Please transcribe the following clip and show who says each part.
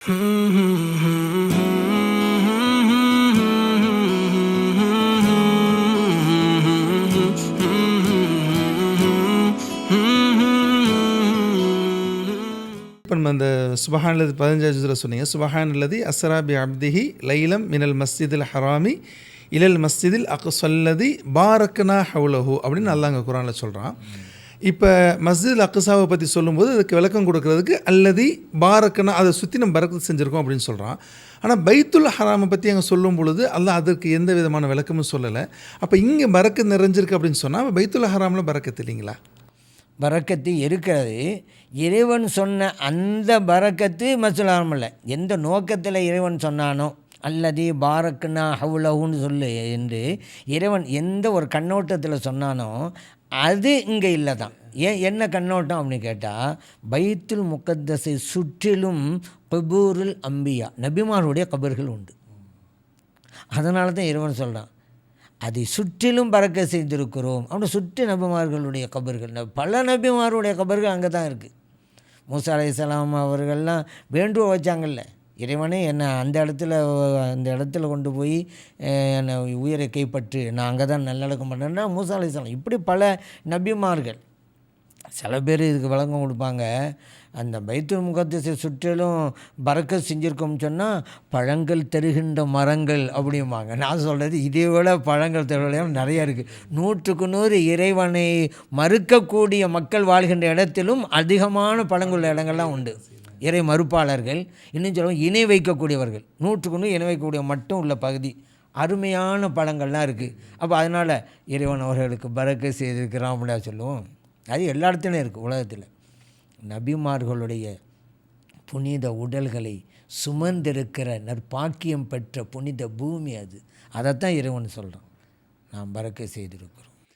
Speaker 1: இப்போ நம்ம அந்த சுபஹானல்லதி 15 ஜுஸ்ல சொன்னீங்க, சுபஹானல்லதி அஸ்ரா பி அப்திஹி லைலம் மினல் மஸ்ஜிதில் ஹராமி இலல் மஸ்ஜிதில் அக்ஸல்லதி பாரக்னா ஹவுலஹு அப்படின்னு அல்லாஹ் அங்கே குர்ஆனில் சொல்கிறான். இப்போ மஸ்ஜிதுல் அக்ஸாவை பற்றி சொல்லும்போது அதுக்கு விளக்கம் கொடுக்கறதுக்கு அல்லதி பாரக்னா அதை சுற்றி நம்ம பரக்கத்து செஞ்சுருக்கோம் அப்படின்னு சொல்கிறான். ஆனால் பைத்துல் ஹராமை பற்றி அங்கே சொல்லும் பொழுது அல்லாஹ் அதற்கு எந்த விதமான விளக்கமும் சொல்லலை. அப்போ இங்கே பரக்கத்து நிறைஞ்சிருக்கு அப்படின்னு சொன்னால் பைத்துல் ஹராமில் பரக்கத்து இல்லைங்களா?
Speaker 2: பரக்கத்து இருக்கிறது. இறைவன் சொன்ன அந்த பரக்கத்து மஸ்ஜிதுல் ஹராம் இல்லை. எந்த நோக்கத்தில் இறைவன் சொன்னானோ அல்லது பாரக்னா ஹவுலஹுன்னு சொல்லு என்று இறைவன் எந்த ஒரு கண்ணோட்டத்தில் சொன்னானோ அது இங்கே இல்லை தான். என்ன கண்ணோட்டம் அப்படின்னு கேட்டால், பைத்துல் முகத்தஸை சுற்றிலும் கபூருல் அம்பியா நபிமாருடைய கபர்கள் உண்டு. அதனால தான் இறைவன் சொல்கிறான் அதை சுற்றிலும் பறக்க செய்திருக்கிறோம். அப்படின்னு சுற்றி நபிமார்களுடைய கபர்கள், பல நபிமாருடைய கபர்கள் அங்கே தான் இருக்குது. மூசா அலைஹிஸ்ஸலாம் அவர்கள்லாம் வேண்டுவ வச்சாங்கல்ல, இறைவனே என்னை அந்த இடத்துல கொண்டு போய் என்னை உயிரை கைப்பற்று, நான் அங்கே தான் நல்லடக்கம் பண்ணேன்னா மூசா அலைஹிஸ்ஸலாம். இப்படி பல நபிமார்கள். சில பேர் இதுக்கு விளக்கம் கொடுப்பாங்க, அந்த பைத்துல் முகத்தஸை சுற்றிலும் பரக்கத் செஞ்சுருக்கோம்னு சொன்னால் பழங்கள் தருகின்ற மரங்கள் அப்படிம்பாங்க. நான் சொல்கிறது இதை விட பழங்கள் தருகிற நிறையா இருக்குது. 100க்கு 100 இறைவனை மறுக்கக்கூடிய மக்கள் வாழ்கின்ற இடத்திலும் அதிகமான பழங்குள்ள இடங்கள்லாம் உண்டு. இறை மறுப்பாளர்கள், இன்னும் சொல்லுவோம் இணை வைக்கக்கூடியவர்கள், 100க்கு 100 இணை வைக்கக்கூடிய மட்டும் உள்ள பகுதி அருமையான பழங்கள்லாம் இருக்குது. அப்போ அதனால் இறைவன் அவர்களுக்கு பரக்கத் செய்திருக்கிறான் அப்படின்னா சொல்லுவோம். அது எல்லா இடத்துலையும் இருக்குது உலகத்தில். நபிமார்களுடைய புனித உடல்களை சுமந்திருக்கிற நற்பாக்கியம் பெற்ற புனித பூமி அது. அதைத்தான் இறைவன் சொல்கிறான், நாம் பரக்கத் செய்திருக்கிறோம்.